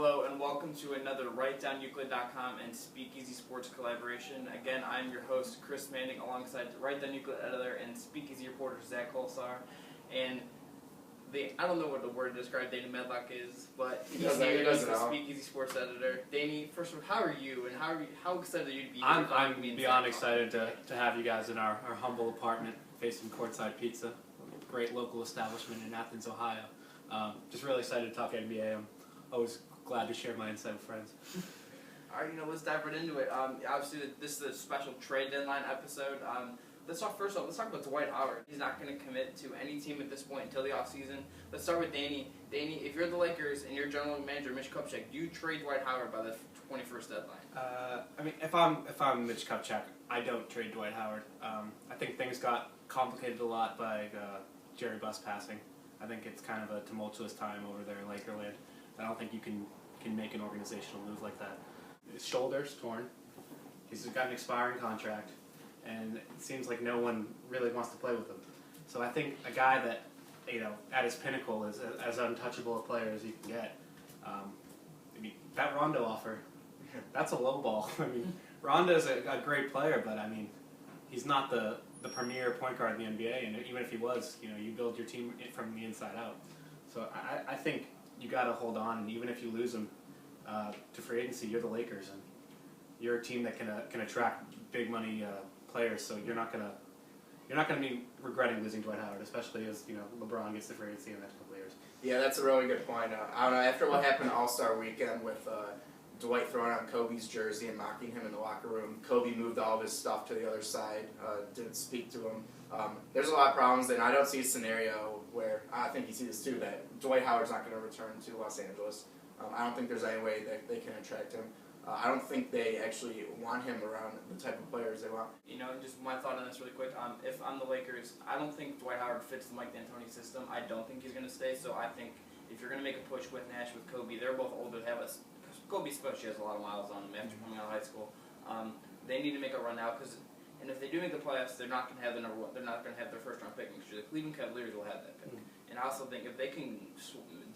Hello and welcome to another Down and Speakeasy Sports collaboration. Again, I'm your host, Chris Manning, alongside Down Euclid editor and Speakeasy reporter, Zach Kolesar. And I don't know what the word to describe Danny Medlock is, but he's here. He's the Speakeasy Sports editor. Danny, first of all, how are you? And how excited are you to be here? I'm beyond excited to have you guys in our humble apartment facing courtside pizza, a great local establishment in Athens, Ohio. Just really excited to talk NBA. I'm always glad to share my insight with friends. All right, let's dive right into it. Obviously, this is a special trade deadline episode. Let's talk about Dwight Howard. He's not going to commit to any team at this point until the offseason. Let's start with Danny. Danny, if you're the Lakers and your general manager, Mitch Kupchak, do you trade Dwight Howard by the 21st deadline? If I'm Mitch Kupchak, I don't trade Dwight Howard. I think things got complicated a lot by Jerry Buss passing. I think it's kind of a tumultuous time over there in Lakerland. I don't think you can make an organizational move like that. His shoulder's torn. He's got an expiring contract, and it seems like no one really wants to play with him. So I think a guy that, at his pinnacle is as untouchable a player as you can get. That Rondo offer, that's a low ball. Rondo's a great player, but he's not the premier point guard in the NBA, and even if he was, you build your team from the inside out. So I think you got to hold on, and even if you lose him to free agency, you're the Lakers, and you're a team that can attract big money players. So you're not gonna be regretting losing Dwight Howard, especially as LeBron gets to free agency in the next couple of years. Yeah, that's a really good point. I don't know, after what happened All-Star Weekend with Dwight throwing on Kobe's jersey and mocking him in the locker room, Kobe moved all of his stuff to the other side, didn't speak to him. There's a lot of problems, and I don't see a scenario where, I think you see this too, that Dwight Howard's not going to return to Los Angeles. I don't think there's any way that they can attract him. I don't think they actually want him around the type of players they want. Just my thought on this really quick. If I'm the Lakers, I don't think Dwight Howard fits the Mike D'Antoni system. I don't think he's going to stay, so I think if you're going to make a push with Nash, with Kobe, they're both older. Kobe especially has a lot of miles on him after coming out of high school. They need to make a run now, and if they do make the playoffs, they're not going to have the number one. They're not going to have their first round pick next year. The Cleveland Cavaliers will have that pick. And I also think if they can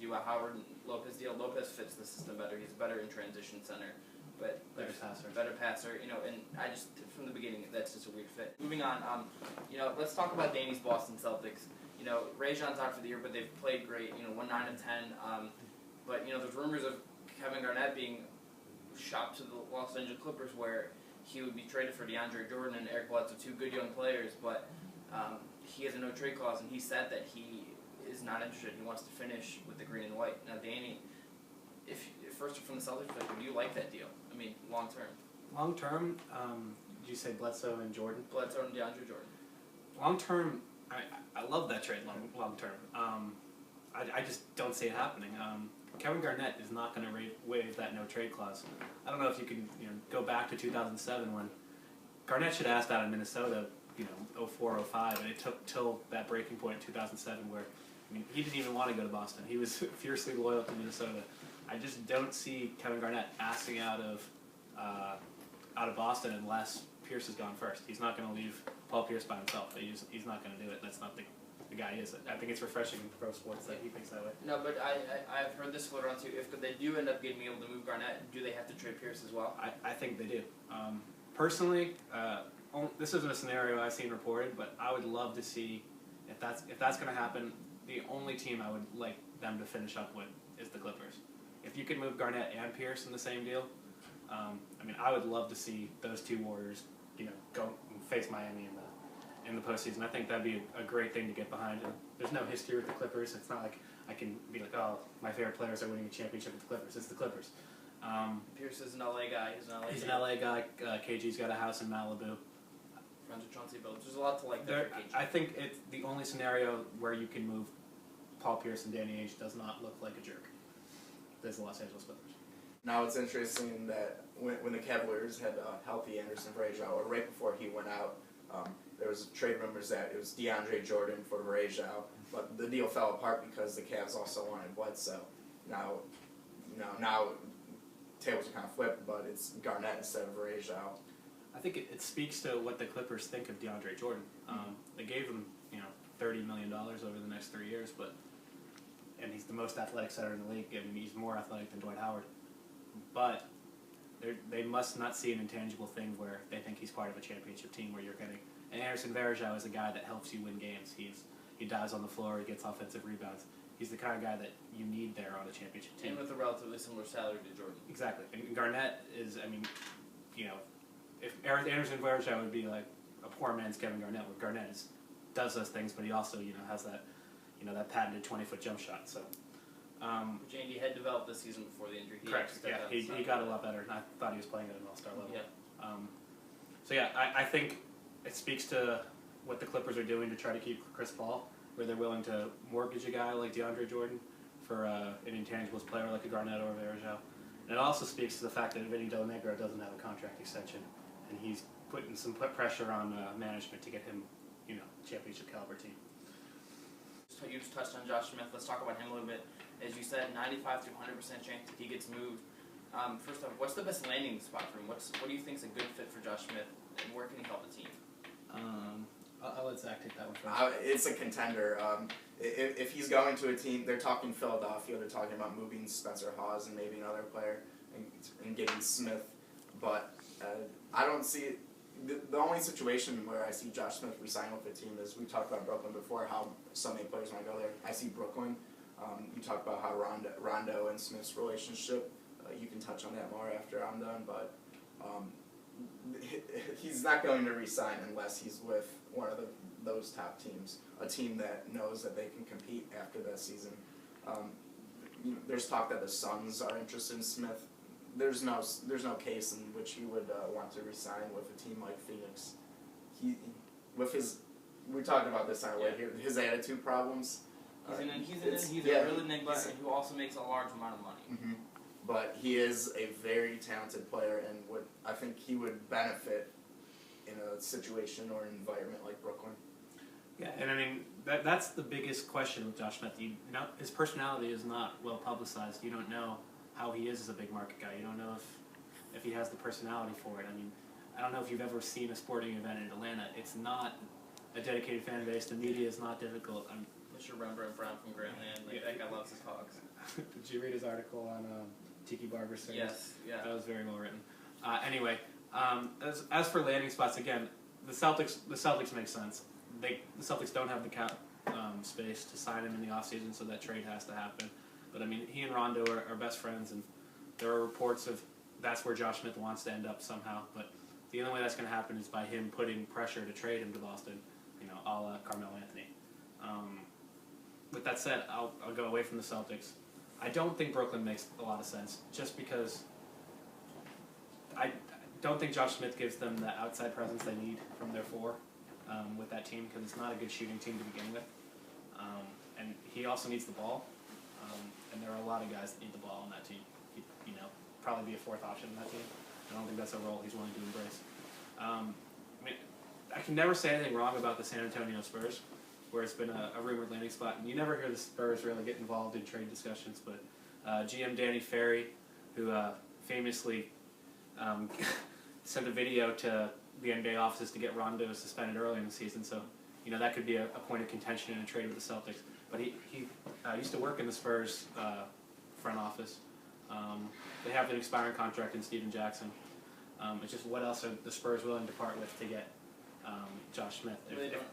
do a Howard and Lopez deal, Lopez fits the system better. He's better in transition center, but better passer. And I just from the beginning that's just a weird fit. Moving on, let's talk about Danny's Boston Celtics. Rajon's out for the year, but they've played great. Won 9 of 10. But there's rumors of Kevin Garnett being shopped to the Los Angeles Clippers, where he would be traded for DeAndre Jordan and Eric Bledsoe, two good young players, but he has a no-trade clause, and he said that he is not interested. He wants to finish with the green and white. Now, Danny, if first from the Celtics perspective, do you like that deal? Long-term. Long-term, did you say Bledsoe and Jordan? Bledsoe and DeAndre Jordan. Long-term, I love that trade long-term. I just don't see it happening. Kevin Garnett is not going to waive that no-trade clause. I don't know if you can go back to 2007 when Garnett should have asked out of Minnesota, 04, 05, and it took till that breaking point in 2007 where he didn't even want to go to Boston. He was fiercely loyal to Minnesota. I just don't see Kevin Garnett asking out of Boston unless Pierce has gone first. He's not going to leave Paul Pierce by himself. He's not going to do it. That's not the guy he is. I think it's refreshing in pro sports that he thinks that way. No, but I've heard this float around too. If they do end up getting able to move Garnett, do they have to trade Pierce as well? I think they do. Personally, this isn't a scenario I've seen reported, but I would love to see if that's going to happen. The only team I would like them to finish up with is the Clippers. If you could move Garnett and Pierce in the same deal, I would love to see those two Warriors, go and face Miami in the postseason. I think that'd be a great thing to get behind. And there's no history with the Clippers. It's not like I can be like, oh, my favorite players are winning a championship with the Clippers. It's the Clippers. Pierce is an LA guy. He's an LA guy. KG's got a house in Malibu. Friends with Chauncey Billups. There's a lot to like there for KG. I think it's the only scenario where you can move Paul Pierce and Danny Ainge does not look like a jerk. There's the Los Angeles Clippers. Now it's interesting that when the Cavaliers had healthy Anderson Varejao, or right before he went out, there was trade rumors that it was DeAndre Jordan for Varejao, but the deal fell apart because the Cavs also wanted Bledsoe. Now tables are kind of flipped, but it's Garnett instead of Varejao. I think it speaks to what the Clippers think of DeAndre Jordan. They gave him $30 million over the next 3 years, and he's the most athletic center in the league. He's more athletic than Dwight Howard. but they must not see an intangible thing where they think he's part of a championship team where you're getting. And Anderson Varejao is a guy that helps you win games. He dives on the floor, he gets offensive rebounds. He's the kind of guy that you need there on a championship team. And with a relatively similar salary to Jordan. Exactly. And Garnett is, I mean, if Anderson Varejao would be like a poor man's Kevin Garnett, where Garnett does those things, but he also, has that, that patented 20-foot jump shot. So. Which Andy had developed this season before the injury. Correct. Yeah, he got a lot better, and I thought he was playing at an all-star level. Yeah. I think it speaks to what the Clippers are doing to try to keep Chris Paul, where they're willing to mortgage a guy like DeAndre Jordan for an intangibles player like a Garnett or a Varejao. And it also speaks to the fact that Vinny Del Negro doesn't have a contract extension, and he's putting some pressure on management to get him, championship caliber team. You just touched on Josh Smith. Let's talk about him a little bit. As you said, 95 to 100% chance that he gets moved. First off, what's the best landing spot for him? What do you think is a good fit for Josh Smith, and where can he help the team? I'll let Zach take that one first. It's a contender. If he's going to a team, they're talking Philadelphia, they're talking about moving Spencer Hawes and maybe another player and getting Smith. But I don't see the only situation where I see Josh Smith resign with the team is we talked about Brooklyn before, how so many players want to go there. I see Brooklyn. You talk about how Rondo and Smith's relationship. You can touch on that more after I'm done, but he's not going to resign unless he's with one of those top teams, a team that knows that they can compete after that season. There's talk that the Suns are interested in Smith. There's no case in which he would want to resign with a team like Phoenix. We talked about this on our way here. His attitude problems. He's a really big player who also makes a large amount of money. Mm-hmm. But he is a very talented player, and I think he would benefit in a situation or an environment like Brooklyn. Yeah, and I mean that's the biggest question with Josh Smith. His personality is not well publicized. You don't know how he is as a big market guy. You don't know if he has the personality for it. I mean, I don't know if you've ever seen a sporting event in Atlanta. It's not a dedicated fan base. The media is not difficult. Mr. Rembrandt Brown from Grantland, that guy loves his hogs. Did you read his article on Tiki Barber's service? Yes, yeah. That was very well written. Anyway, as for landing spots, again, the Celtics make sense. The Celtics don't have the cap space to sign him in the offseason, so that trade has to happen. But I mean, he and Rondo are best friends, and there are reports of that's where Josh Smith wants to end up somehow. But the only way that's going to happen is by him putting pressure to trade him to Boston, a la Carmelo Anthony. With that said, I'll go away from the Celtics. I don't think Brooklyn makes a lot of sense, just because I don't think Josh Smith gives them the outside presence they need from their four with that team, because it's not a good shooting team to begin with. And he also needs the ball, and there are a lot of guys that need the ball on that team. He'd, probably be a fourth option in that team. I don't think that's a role he's willing to embrace. I can never say anything wrong about the San Antonio Spurs, where it's been a rumored landing spot, and you never hear the Spurs really get involved in trade discussions, but GM Danny Ferry, who famously sent a video to the NBA offices to get Rondo suspended early in the season, so that could be a point of contention in a trade with the Celtics. But he used to work in the Spurs front office. They have an expiring contract in Steven Jackson. It's just what else are the Spurs willing to part with to get Josh Smith?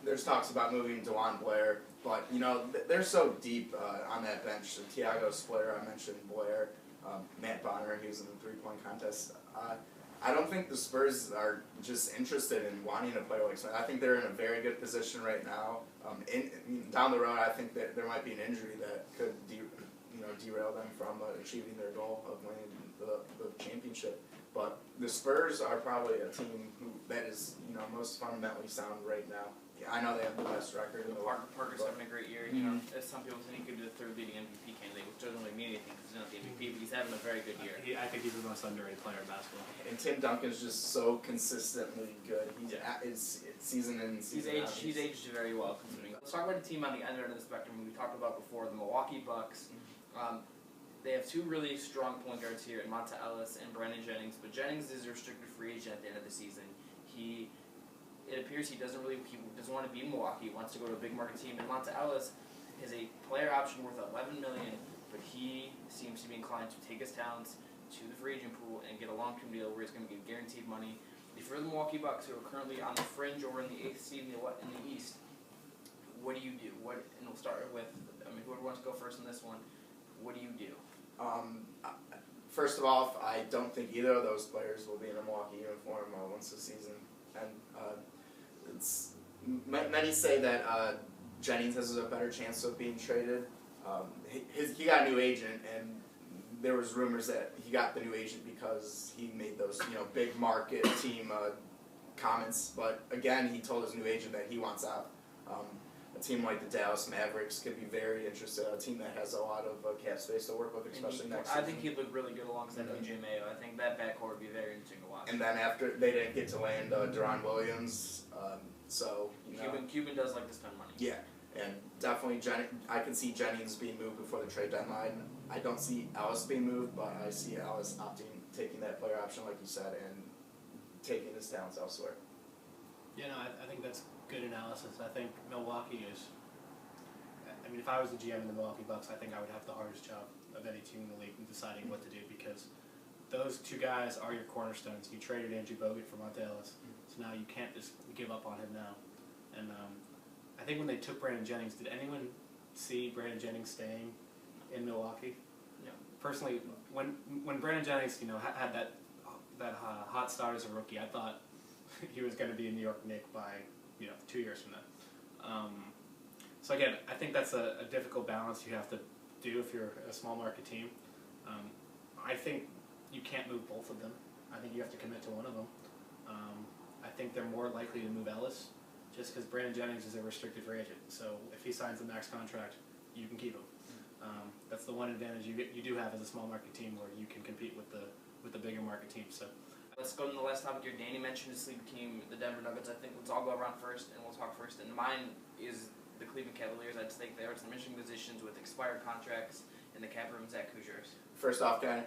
There's talks about moving DeJuan Blair, but they're so deep on that bench. Tiago Splitter, I mentioned Blair, Matt Bonner, he was in the three-point contest. I don't think the Spurs are just interested in wanting a player like Smith. I think they're in a very good position right now. Down the road, I think that there might be an injury that could derail them from achieving their goal of winning the championship. But the Spurs are probably a team that is most fundamentally sound right now. I know they have the best record in the world. Parker's having a great year. As some people think he could be the third leading MVP candidate, which doesn't really mean anything because he's not the MVP, but he's having a very good year. I think he's the most underrated player in basketball. And Tim Duncan's just so consistently good. It's season in, season out. He's aged very well considering. Let's talk about a team on the other end of the spectrum we talked about before, the Milwaukee Bucks. They have two really strong point guards here, in Monta Ellis and Brandon Jennings, but Jennings is a restricted free agent at the end of the season. It appears he doesn't want to be in Milwaukee. He wants to go to a big market team. And Monta Ellis is a player option worth $11 million, but he seems to be inclined to take his talents to the free agent pool and get a long-term deal where he's going to get guaranteed money. If you're the Milwaukee Bucks, who are currently on the fringe or in the 8th seed in the East, what do you do? And we'll start with, whoever wants to go first on this one, what do you do? First of all, I don't think either of those players will be in a Milwaukee uniform once the season ends. Many say that Jennings has a better chance of being traded. He got a new agent, and there was rumors that he got the new agent because he made those big market team comments. But again, he told his new agent that he wants out. A team like the Dallas Mavericks could be very interested. A team that has a lot of cap space to work with, especially next season. I think he'd look really good alongside OJ Mayo. I think that backcourt would be very interesting to watch. And then after they didn't get to land Deron Williams, so Cuban does like to spend money. Yeah, and definitely I can see Jennings being moved before the trade deadline. I don't see Ellis being moved, but I see Ellis taking that player option, like you said, and taking his talents elsewhere. Yeah, no, I think that's good analysis. I think Milwaukee is. If I was the GM in the Milwaukee Bucks, I think I would have the hardest job of any team in the league in deciding what to do, because those two guys are your cornerstones. You traded Andrew Bogut for Monte Ellis, so now you can't just give up on him now. And I think when they took Brandon Jennings, did anyone see Brandon Jennings staying in Milwaukee? No. Personally, when Brandon Jennings had that hot start as a rookie, I thought he was going to be a New York Knick by 2 years from now. So again, I think that's a difficult balance you have to do if you're a small market team. I think you can't move both of them. I think you have to commit to one of them. I think they're more likely to move Ellis, just because Brandon Jennings is a restricted free agent. So if he signs the max contract, you can keep him. That's the one advantage you do have as a small market team, where you can compete with the bigger market teams. So. Let's go to the last topic here. Danny mentioned his sleeper team, the Denver Nuggets. I think let's all go around first, and we'll talk first. And mine is the Cleveland Cavaliers. I'd think there are some interesting positions with expired contracts in the cap room. Zach Hoosiers. First off, Dan,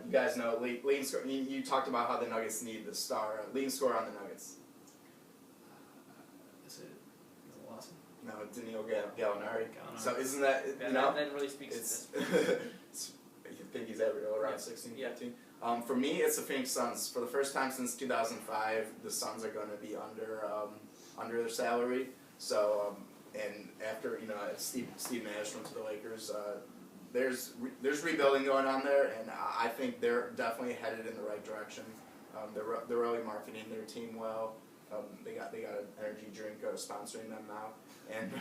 you guys know leading score. You talked about how the Nuggets need the star leading scorer on the Nuggets. Is it Lawson? No, Danilo Gallinari. So isn't that that really speaks to this. You think he's around 16, 15? For me, it's the Phoenix Suns. For the first time since 2005, the Suns are going to be under their salary. So, and after Steve Nash went to the Lakers, there's rebuilding going on there, and I think they're definitely headed in the right direction. They're really marketing their team well. They got an energy drink sponsoring them now, and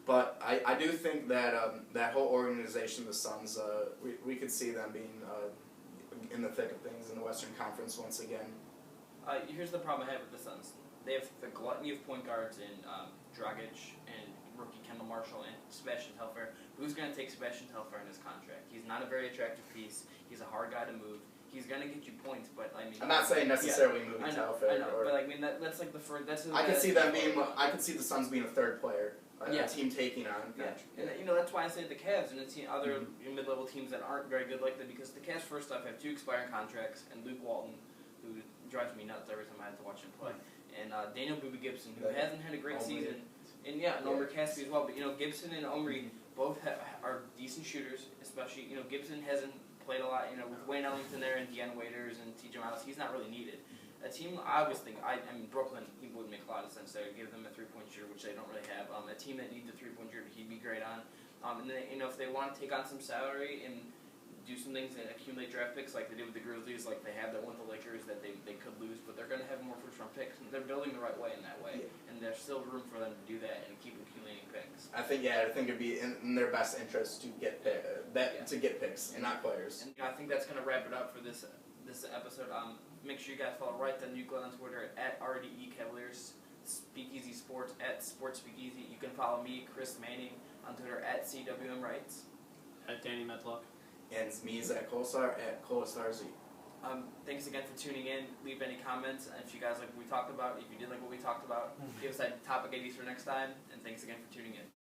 but I do think that that whole organization, the Suns, we could see them being in the thick of things in the Western Conference once again. Here's the problem I have with the Suns. They have the gluttony of point guards in Dragic and rookie Kendall Marshall and Sebastian Telfair. Who's going to take Sebastian Telfair in his contract? He's not a very attractive piece. He's a hard guy to move. He's going to get you points, but I'm not saying necessarily moving Telfair. I know, but that's like the first. I could see them being. I could see the Suns being a third player. A team taking on. Yeah, and that's why I say the Cavs and other mid-level teams that aren't very good like that, because the Cavs first off have 2 expiring contracts, and Luke Walton, who drives me nuts every time I have to watch him play, and Daniel Boobie Gibson, who hasn't had a great season, and Omri Caspi as well. But Gibson and Omri both are decent shooters, especially Gibson hasn't played a lot. With Wayne Ellington there and Deanna Waiters and T.J. Miles, he's not really needed. A team, I always think, Brooklyn, he would make a lot of sense there. Give them a three-point shooter, which they don't really have. A team that needs a three-point shooter, he'd be great on. And then, if they want to take on some salary and do some things and accumulate draft picks like they did with the Grizzlies, like they have that one with the Lakers that they could lose, but they're going to have more first-round picks. And they're building the right way in that way. Yeah. And there's still room for them to do that and keep accumulating picks. I think it'd be in their best interest to get picks and not players. And I think that's going to wrap it up for this episode. Make sure you guys follow Down Euclid on Twitter at RDE Cavaliers, Speakeasy Sports at Sports Speakeasy. You can follow me, Chris Manning, on Twitter at CWM Rights. At Danny Medlock. And me, Zach Kolesar at Kolesar Z. Thanks again for tuning in. Leave any comments if you guys like what we talked about. If you did like what we talked about, give us that topic ideas for next time. And thanks again for tuning in.